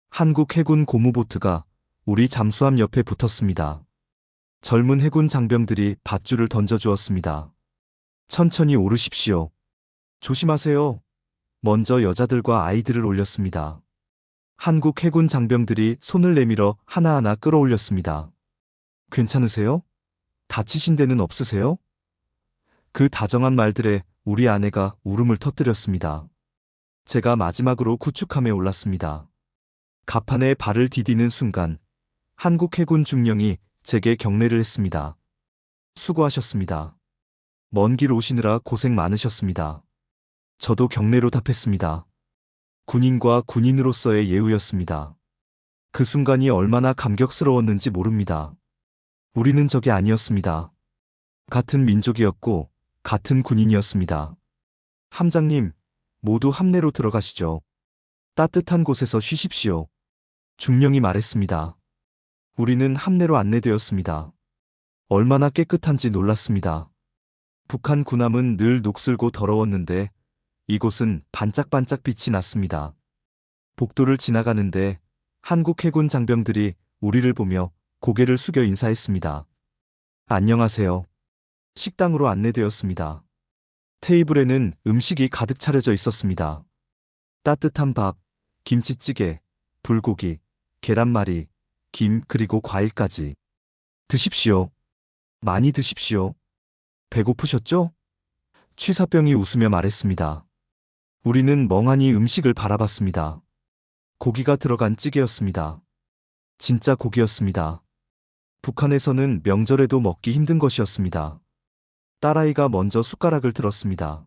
한국 해군 고무보트가 우리 잠수함 옆에 붙었습니다. 젊은 해군 장병들이 밧줄을 던져주었습니다. 천천히 오르십시오. 조심하세요. 먼저 여자들과 아이들을 올렸습니다. 한국 해군 장병들이 손을 내밀어 하나하나 끌어올렸습니다. 괜찮으세요? 다치신 데는 없으세요? 그 다정한 말들에 우리 아내가 울음을 터뜨렸습니다. 제가 마지막으로 구축함에 올랐습니다. 갑판에 발을 디디는 순간 한국 해군 중령이 제게 경례를 했습니다. 수고하셨습니다. 먼 길 오시느라 고생 많으셨습니다. 저도 경례로 답했습니다. 군인과 군인으로서의 예우였습니다. 그 순간이 얼마나 감격스러웠는지 모릅니다. 우리는 적이 아니었습니다. 같은 민족이었고 같은 군인이었습니다. 함장님, 모두 함내로 들어가시죠. 따뜻한 곳에서 쉬십시오. 중령이 말했습니다. 우리는 함내로 안내되었습니다. 얼마나 깨끗한지 놀랐습니다. 북한 군함은 늘 녹슬고 더러웠는데 이곳은 반짝반짝 빛이 났습니다. 복도를 지나가는데 한국 해군 장병들이 우리를 보며 고개를 숙여 인사했습니다. 안녕하세요. 식당으로 안내되었습니다. 테이블에는 음식이 가득 차려져 있었습니다. 따뜻한 밥, 김치찌개, 불고기, 계란말이, 김 그리고 과일까지. 드십시오. 많이 드십시오. 배고프셨죠? 취사병이 웃으며 말했습니다. 우리는 멍하니 음식을 바라봤습니다. 고기가 들어간 찌개였습니다. 진짜 고기였습니다. 북한에서는 명절에도 먹기 힘든 것이었습니다. 딸아이가 먼저 숟가락을 들었습니다.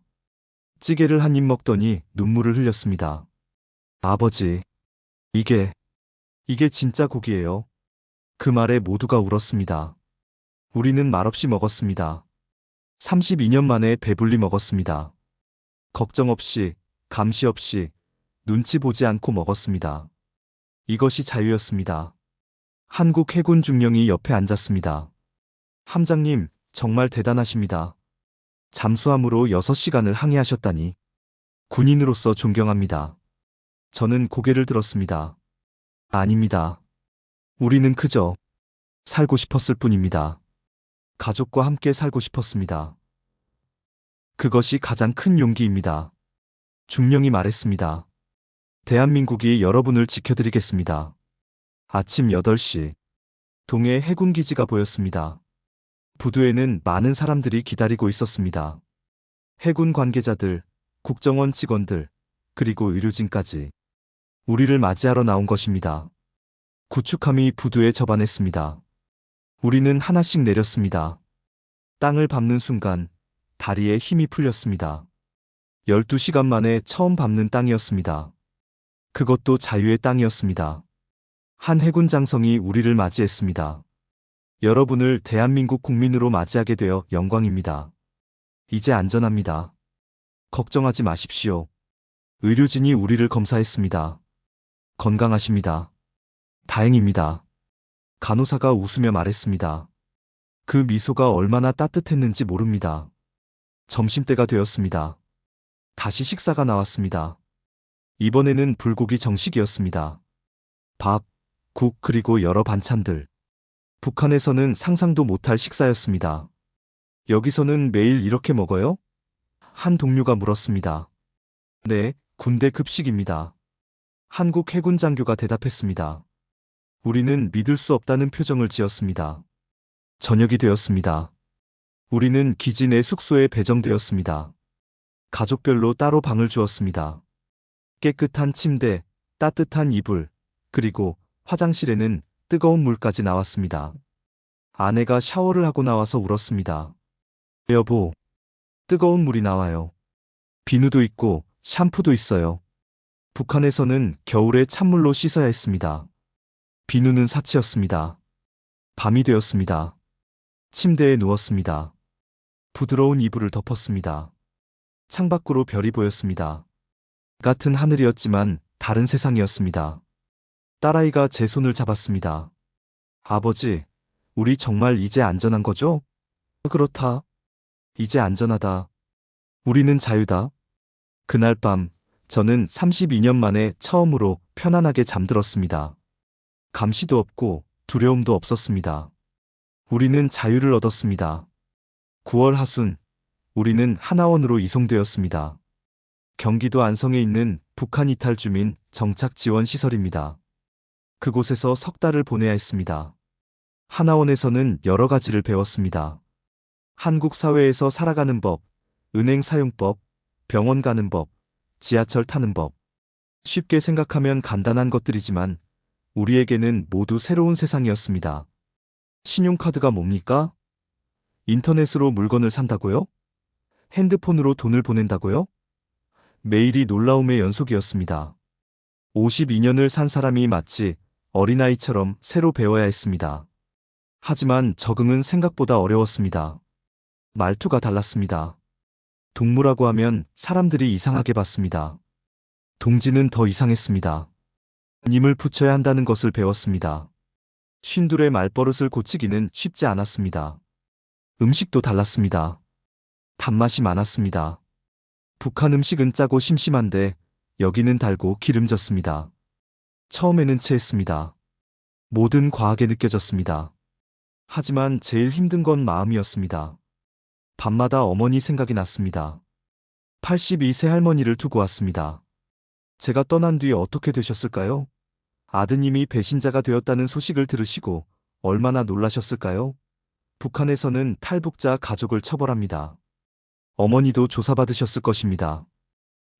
찌개를 한 입 먹더니 눈물을 흘렸습니다. 아버지, 이게 이게 진짜 고기예요. 그 말에 모두가 울었습니다. 우리는 말없이 먹었습니다. 32년 만에 배불리 먹었습니다. 걱정 없이, 감시 없이, 눈치 보지 않고 먹었습니다. 이것이 자유였습니다. 한국 해군 중령이 옆에 앉았습니다. 함장님, 정말 대단하십니다. 잠수함으로 6시간을 항해하셨다니. 군인으로서 존경합니다. 저는 고개를 들었습니다. 아닙니다. 우리는 그저 살고 싶었을 뿐입니다. 가족과 함께 살고 싶었습니다. 그것이 가장 큰 용기입니다. 중령이 말했습니다. 대한민국이 여러분을 지켜드리겠습니다. 아침 8시. 동해 해군기지가 보였습니다. 부두에는 많은 사람들이 기다리고 있었습니다. 해군 관계자들, 국정원 직원들, 그리고 의료진까지. 우리를 맞이하러 나온 것입니다. 구축함이 부두에 접안했습니다. 우리는 하나씩 내렸습니다. 땅을 밟는 순간 다리에 힘이 풀렸습니다. 12시간 만에 처음 밟는 땅이었습니다. 그것도 자유의 땅이었습니다. 한 해군 장성이 우리를 맞이했습니다. 여러분을 대한민국 국민으로 맞이하게 되어 영광입니다. 이제 안전합니다. 걱정하지 마십시오. 의료진이 우리를 검사했습니다. 건강하십니다. 다행입니다. 간호사가 웃으며 말했습니다. 그 미소가 얼마나 따뜻했는지 모릅니다. 점심때가 되었습니다. 다시 식사가 나왔습니다. 이번에는 불고기 정식이었습니다. 밥, 국 그리고 여러 반찬들. 북한에서는 상상도 못할 식사였습니다. 여기서는 매일 이렇게 먹어요? 한 동료가 물었습니다. 네, 군대 급식입니다. 한국 해군 장교가 대답했습니다. 우리는 믿을 수 없다는 표정을 지었습니다. 저녁이 되었습니다. 우리는 기지 내 숙소에 배정되었습니다. 가족별로 따로 방을 주었습니다. 깨끗한 침대, 따뜻한 이불, 그리고 화장실에는 뜨거운 물까지 나왔습니다. 아내가 샤워를 하고 나와서 울었습니다. 여보, 뜨거운 물이 나와요. 비누도 있고 샴푸도 있어요. 북한에서는 겨울에 찬물로 씻어야 했습니다. 비누는 사치였습니다. 밤이 되었습니다. 침대에 누웠습니다. 부드러운 이불을 덮었습니다. 창밖으로 별이 보였습니다. 같은 하늘이었지만 다른 세상이었습니다. 딸아이가 제 손을 잡았습니다. 아버지, 우리 정말 이제 안전한 거죠? 그렇다. 이제 안전하다. 우리는 자유다. 그날 밤, 저는 32년 만에 처음으로 편안하게 잠들었습니다. 감시도 없고 두려움도 없었습니다. 우리는 자유를 얻었습니다. 9월 하순, 우리는 하나원으로 이송되었습니다. 경기도 안성에 있는 북한 이탈 주민 정착 지원 시설입니다. 그곳에서 석 달을 보내야 했습니다. 하나원에서는 여러 가지를 배웠습니다. 한국 사회에서 살아가는 법, 은행 사용법, 병원 가는 법, 지하철 타는 법. 쉽게 생각하면 간단한 것들이지만 우리에게는 모두 새로운 세상이었습니다. 신용카드가 뭡니까? 인터넷으로 물건을 산다고요? 핸드폰으로 돈을 보낸다고요? 매일이 놀라움의 연속이었습니다. 52년을 산 사람이 마치 어린아이처럼 새로 배워야 했습니다. 하지만 적응은 생각보다 어려웠습니다. 말투가 달랐습니다. 동무라고 하면 사람들이 이상하게 봤습니다. 동지는 더 이상했습니다. 님을 붙여야 한다는 것을 배웠습니다. 쉰둘의 말버릇을 고치기는 쉽지 않았습니다. 음식도 달랐습니다. 단맛이 많았습니다. 북한 음식은 짜고 심심한데 여기는 달고 기름졌습니다. 처음에는 체했습니다. 모든 과하게 느껴졌습니다. 하지만 제일 힘든 건 마음이었습니다. 밤마다 어머니 생각이 났습니다. 82세 할머니를 두고 왔습니다. 제가 떠난 뒤에 어떻게 되셨을까요? 아드님이 배신자가 되었다는 소식을 들으시고 얼마나 놀라셨을까요? 북한에서는 탈북자 가족을 처벌합니다. 어머니도 조사받으셨을 것입니다.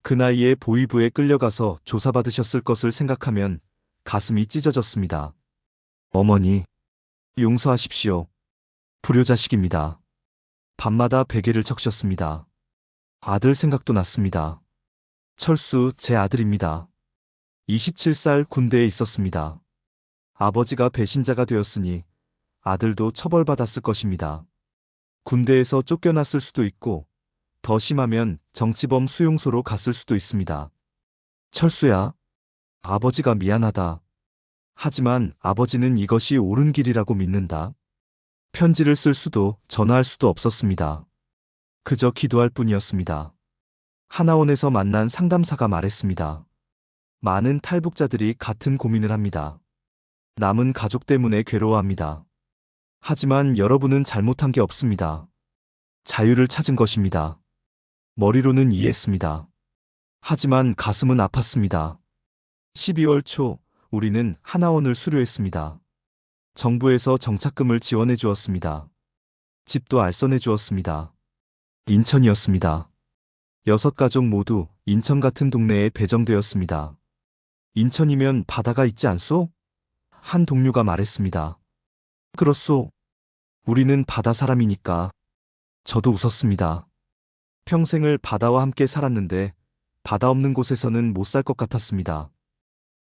그 나이에 보위부에 끌려가서 조사받으셨을 것을 생각하면 가슴이 찢어졌습니다. 어머니, 용서하십시오. 불효자식입니다. 밤마다 베개를 적셨습니다. 아들 생각도 났습니다. 철수, 제 아들입니다. 27살 군대에 있었습니다. 아버지가 배신자가 되었으니 아들도 처벌받았을 것입니다. 군대에서 쫓겨났을 수도 있고 더 심하면 정치범 수용소로 갔을 수도 있습니다. 철수야, 아버지가 미안하다. 하지만 아버지는 이것이 옳은 길이라고 믿는다. 편지를 쓸 수도 전화할 수도 없었습니다. 그저 기도할 뿐이었습니다. 하나원에서 만난 상담사가 말했습니다. 많은 탈북자들이 같은 고민을 합니다. 남은 가족 때문에 괴로워합니다. 하지만 여러분은 잘못한 게 없습니다. 자유를 찾은 것입니다. 머리로는 이해했습니다. 하지만 가슴은 아팠습니다. 12월 초 우리는 하나원을 수료했습니다. 정부에서 정착금을 지원해 주었습니다. 집도 알선해 주었습니다. 인천이었습니다. 6가족 모두 인천 같은 동네에 배정되었습니다. 인천이면 바다가 있지 않소? 한 동료가 말했습니다. 그렇소. 우리는 바다 사람이니까. 저도 웃었습니다. 평생을 바다와 함께 살았는데 바다 없는 곳에서는 못 살 것 같았습니다.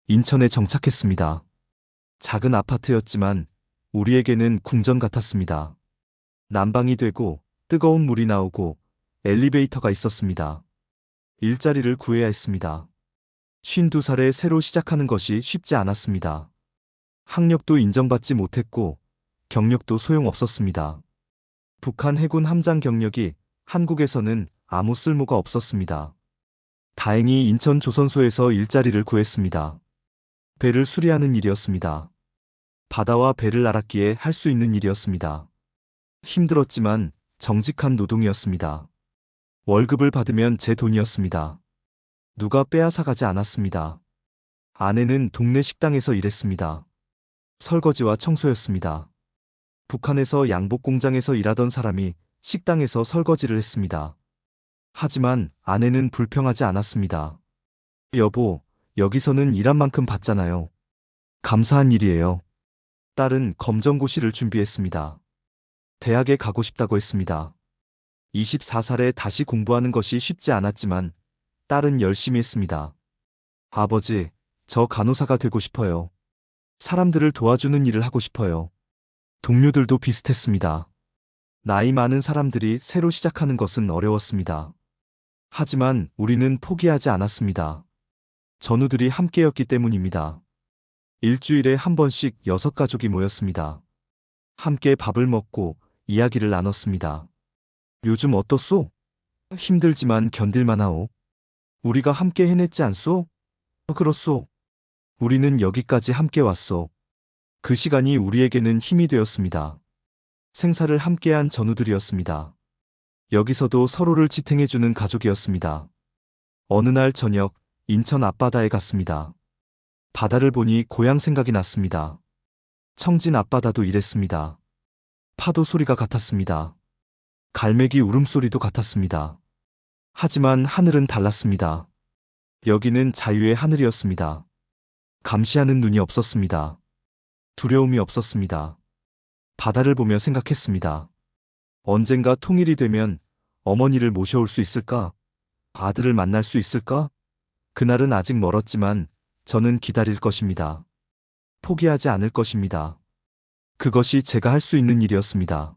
인천에 정착했습니다. 작은 아파트였지만 우리에게는 궁전 같았습니다. 난방이 되고 뜨거운 물이 나오고 엘리베이터가 있었습니다. 일자리를 구해야 했습니다. 52살에 새로 시작하는 것이 쉽지 않았습니다. 학력도 인정받지 못했고 경력도 소용없었습니다. 북한 해군 함장 경력이 한국에서는 아무 쓸모가 없었습니다. 다행히 인천 조선소에서 일자리를 구했습니다. 배를 수리하는 일이었습니다. 바다와 배를 알았기에 할 수 있는 일이었습니다. 힘들었지만 정직한 노동이었습니다. 월급을 받으면 제 돈이었습니다. 누가 빼앗아가지 않았습니다. 아내는 동네 식당에서 일했습니다. 설거지와 청소였습니다. 북한에서 양복 공장에서 일하던 사람이 식당에서 설거지를 했습니다. 하지만 아내는 불평하지 않았습니다. 여보, 여기서는 일한 만큼 받잖아요. 감사한 일이에요. 딸은 검정고시를 준비했습니다. 대학에 가고 싶다고 했습니다. 24살에 다시 공부하는 것이 쉽지 않았지만 딸은 열심히 했습니다. 아버지, 저 간호사가 되고 싶어요. 사람들을 도와주는 일을 하고 싶어요. 동료들도 비슷했습니다. 나이 많은 사람들이 새로 시작하는 것은 어려웠습니다. 하지만 우리는 포기하지 않았습니다. 전우들이 함께였기 때문입니다. 일주일에 한 번씩 6가족이 모였습니다. 함께 밥을 먹고 이야기를 나눴습니다. 요즘 어떻소? 힘들지만 견딜만하오. 우리가 함께 해냈지 않소? 그렇소. 우리는 여기까지 함께 왔소. 그 시간이 우리에게는 힘이 되었습니다. 생사를 함께한 전우들이었습니다. 여기서도 서로를 지탱해주는 가족이었습니다. 어느 날 저녁 인천 앞바다에 갔습니다. 바다를 보니 고향 생각이 났습니다. 청진 앞바다도 이랬습니다. 파도 소리가 같았습니다. 갈매기 울음소리도 같았습니다. 하지만 하늘은 달랐습니다. 여기는 자유의 하늘이었습니다. 감시하는 눈이 없었습니다. 두려움이 없었습니다. 바다를 보며 생각했습니다. 언젠가 통일이 되면 어머니를 모셔올 수 있을까? 아들을 만날 수 있을까? 그날은 아직 멀었지만 저는 기다릴 것입니다. 포기하지 않을 것입니다. 그것이 제가 할 수 있는 일이었습니다.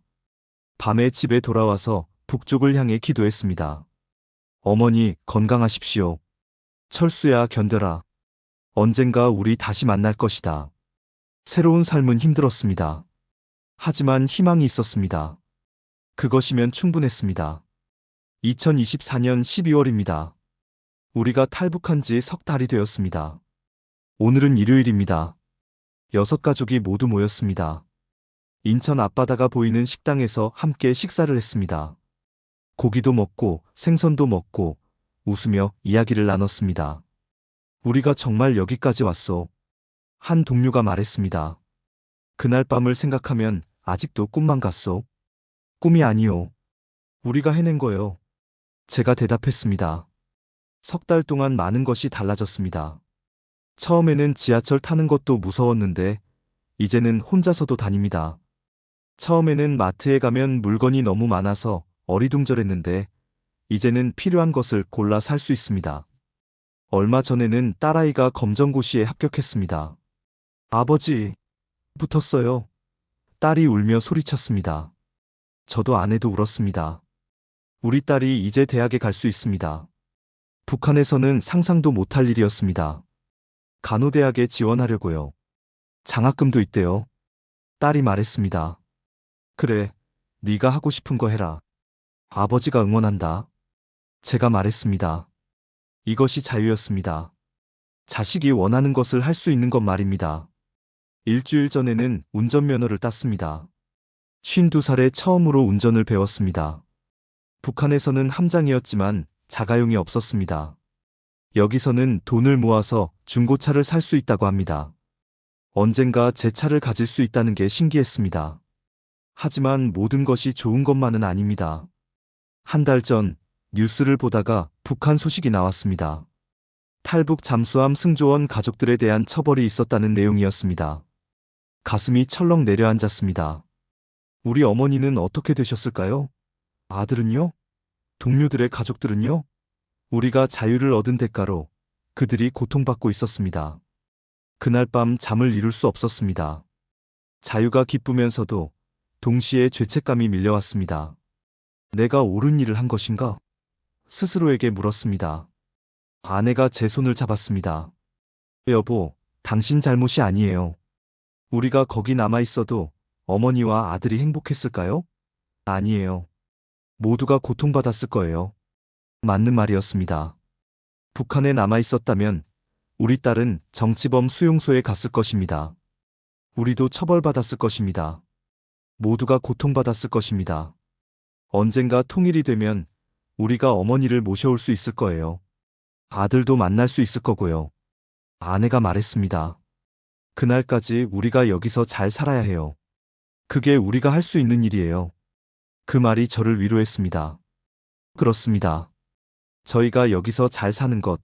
밤에 집에 돌아와서 북쪽을 향해 기도했습니다. 어머니, 건강하십시오. 철수야, 견뎌라. 언젠가 우리 다시 만날 것이다. 새로운 삶은 힘들었습니다. 하지만 희망이 있었습니다. 그것이면 충분했습니다. 2024년 12월입니다. 우리가 탈북한 지 석 달이 되었습니다. 오늘은 일요일입니다. 6가족이 모두 모였습니다. 인천 앞바다가 보이는 식당에서 함께 식사를 했습니다. 고기도 먹고 생선도 먹고 웃으며 이야기를 나눴습니다. 우리가 정말 여기까지 왔소. 한 동료가 말했습니다. 그날 밤을 생각하면 아직도 꿈만 같소. 꿈이 아니오. 우리가 해낸 거요. 제가 대답했습니다. 석 달 동안 많은 것이 달라졌습니다. 처음에는 지하철 타는 것도 무서웠는데 이제는 혼자서도 다닙니다. 처음에는 마트에 가면 물건이 너무 많아서 어리둥절했는데 이제는 필요한 것을 골라 살 수 있습니다. 얼마 전에는 딸아이가 검정고시에 합격했습니다. 아버지, 붙었어요. 딸이 울며 소리쳤습니다. 저도 아내도 울었습니다. 우리 딸이 이제 대학에 갈 수 있습니다. 북한에서는 상상도 못할 일이었습니다. 간호대학에 지원하려고요. 장학금도 있대요. 딸이 말했습니다. 그래, 네가 하고 싶은 거 해라. 아버지가 응원한다. 제가 말했습니다. 이것이 자유였습니다. 자식이 원하는 것을 할 수 있는 것 말입니다. 일주일 전에는 운전면허를 땄습니다. 52살에 처음으로 운전을 배웠습니다. 북한에서는 함장이었지만 자가용이 없었습니다. 여기서는 돈을 모아서 중고차를 살 수 있다고 합니다. 언젠가 제 차를 가질 수 있다는 게 신기했습니다. 하지만 모든 것이 좋은 것만은 아닙니다. 한 달 전 뉴스를 보다가 북한 소식이 나왔습니다. 탈북 잠수함 승조원 가족들에 대한 처벌이 있었다는 내용이었습니다. 가슴이 철렁 내려앉았습니다. 우리 어머니는 어떻게 되셨을까요? 아들은요? 동료들의 가족들은요? 우리가 자유를 얻은 대가로 그들이 고통받고 있었습니다. 그날 밤 잠을 이룰 수 없었습니다. 자유가 기쁘면서도 동시에 죄책감이 밀려왔습니다. 내가 옳은 일을 한 것인가? 스스로에게 물었습니다. 아내가 제 손을 잡았습니다. 여보, 당신 잘못이 아니에요. 우리가 거기 남아 있어도 어머니와 아들이 행복했을까요? 아니에요. 모두가 고통받았을 거예요. 맞는 말이었습니다. 북한에 남아 있었다면 우리 딸은 정치범 수용소에 갔을 것입니다. 우리도 처벌받았을 것입니다. 모두가 고통받았을 것입니다. 언젠가 통일이 되면 우리가 어머니를 모셔올 수 있을 거예요. 아들도 만날 수 있을 거고요. 아내가 말했습니다. 그날까지 우리가 여기서 잘 살아야 해요. 그게 우리가 할 수 있는 일이에요. 그 말이 저를 위로했습니다. 그렇습니다. 저희가 여기서 잘 사는 것,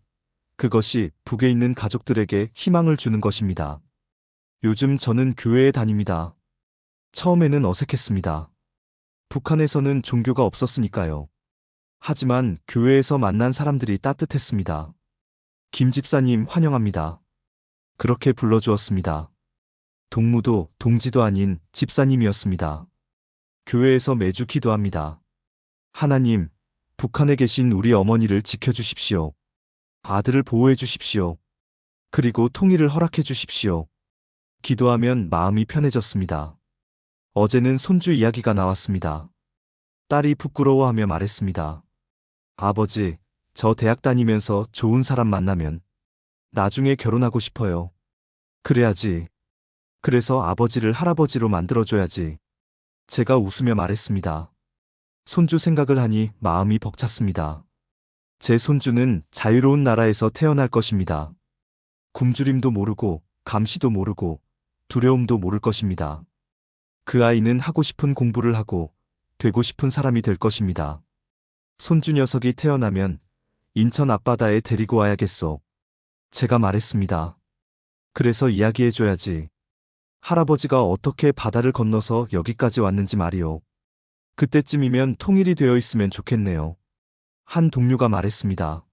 그것이 북에 있는 가족들에게 희망을 주는 것입니다. 요즘 저는 교회에 다닙니다. 처음에는 어색했습니다. 북한에서는 종교가 없었으니까요. 하지만 교회에서 만난 사람들이 따뜻했습니다. 김 집사님 환영합니다. 그렇게 불러주었습니다. 동무도 동지도 아닌 집사님이었습니다. 교회에서 매주 기도합니다. 하나님, 북한에 계신 우리 어머니를 지켜주십시오. 아들을 보호해 주십시오. 그리고 통일을 허락해 주십시오. 기도하면 마음이 편해졌습니다. 어제는 손주 이야기가 나왔습니다. 딸이 부끄러워하며 말했습니다. 아버지, 저 대학 다니면서 좋은 사람 만나면 나중에 결혼하고 싶어요. 그래야지. 그래서 아버지를 할아버지로 만들어줘야지. 제가 웃으며 말했습니다. 손주 생각을 하니 마음이 벅찼습니다. 제 손주는 자유로운 나라에서 태어날 것입니다. 굶주림도 모르고 감시도 모르고 두려움도 모를 것입니다. 그 아이는 하고 싶은 공부를 하고 되고 싶은 사람이 될 것입니다. 손주 녀석이 태어나면 인천 앞바다에 데리고 와야겠소. 제가 말했습니다. 그래서 이야기해줘야지. 할아버지가 어떻게 바다를 건너서 여기까지 왔는지 말이오. 그때쯤이면 통일이 되어 있으면 좋겠네요. 한 동료가 말했습니다.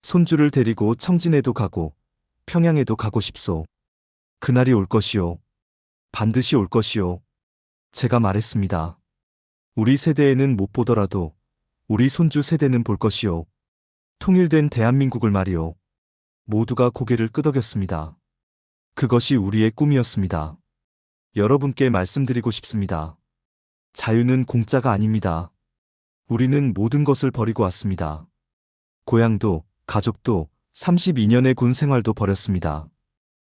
손주를 데리고 청진에도 가고 평양에도 가고 싶소. 그날이 올 것이오. 반드시 올 것이오. 제가 말했습니다. 우리 세대에는 못 보더라도 우리 손주 세대는 볼 것이오. 통일된 대한민국을 말이오. 모두가 고개를 끄덕였습니다. 그것이 우리의 꿈이었습니다. 여러분께 말씀드리고 싶습니다. 자유는 공짜가 아닙니다. 우리는 모든 것을 버리고 왔습니다. 고향도, 가족도, 32년의 군 생활도 버렸습니다.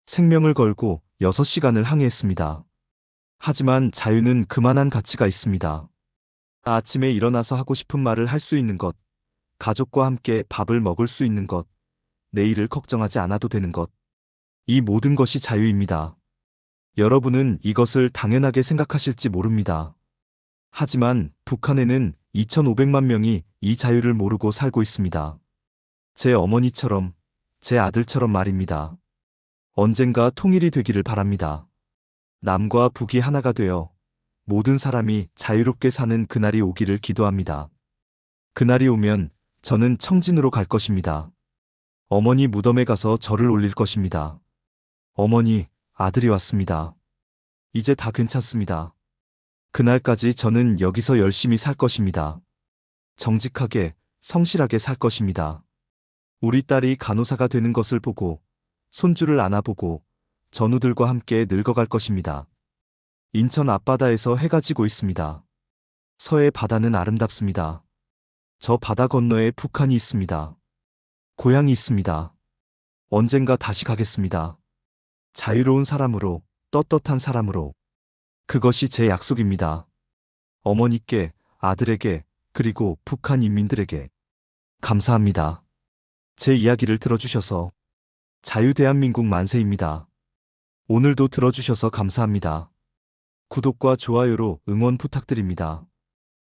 생명을 걸고 6시간을 항해했습니다. 하지만 자유는 그만한 가치가 있습니다. 아침에 일어나서 하고 싶은 말을 할 수 있는 것, 가족과 함께 밥을 먹을 수 있는 것, 내일을 걱정하지 않아도 되는 것. 이 모든 것이 자유입니다. 여러분은 이것을 당연하게 생각하실지 모릅니다. 하지만 북한에는 2,500만 명이 이 자유를 모르고 살고 있습니다. 제 어머니처럼, 제 아들처럼 말입니다. 언젠가 통일이 되기를 바랍니다. 남과 북이 하나가 되어 모든 사람이 자유롭게 사는 그날이 오기를 기도합니다. 그날이 오면 저는 청진으로 갈 것입니다. 어머니 무덤에 가서 절을 올릴 것입니다. 어머니, 아들이 왔습니다. 이제 다 괜찮습니다. 그날까지 저는 여기서 열심히 살 것입니다. 정직하게, 성실하게 살 것입니다. 우리 딸이 간호사가 되는 것을 보고, 손주를 안아보고, 전우들과 함께 늙어갈 것입니다. 인천 앞바다에서 해가 지고 있습니다. 서해 바다는 아름답습니다. 저 바다 건너에 북한이 있습니다. 고향이 있습니다. 언젠가 다시 가겠습니다. 자유로운 사람으로, 떳떳한 사람으로. 그것이 제 약속입니다. 어머니께, 아들에게, 그리고 북한 인민들에게. 감사합니다. 제 이야기를 들어주셔서. 자유대한민국 만세입니다. 오늘도 들어주셔서 감사합니다. 구독과 좋아요로 응원 부탁드립니다.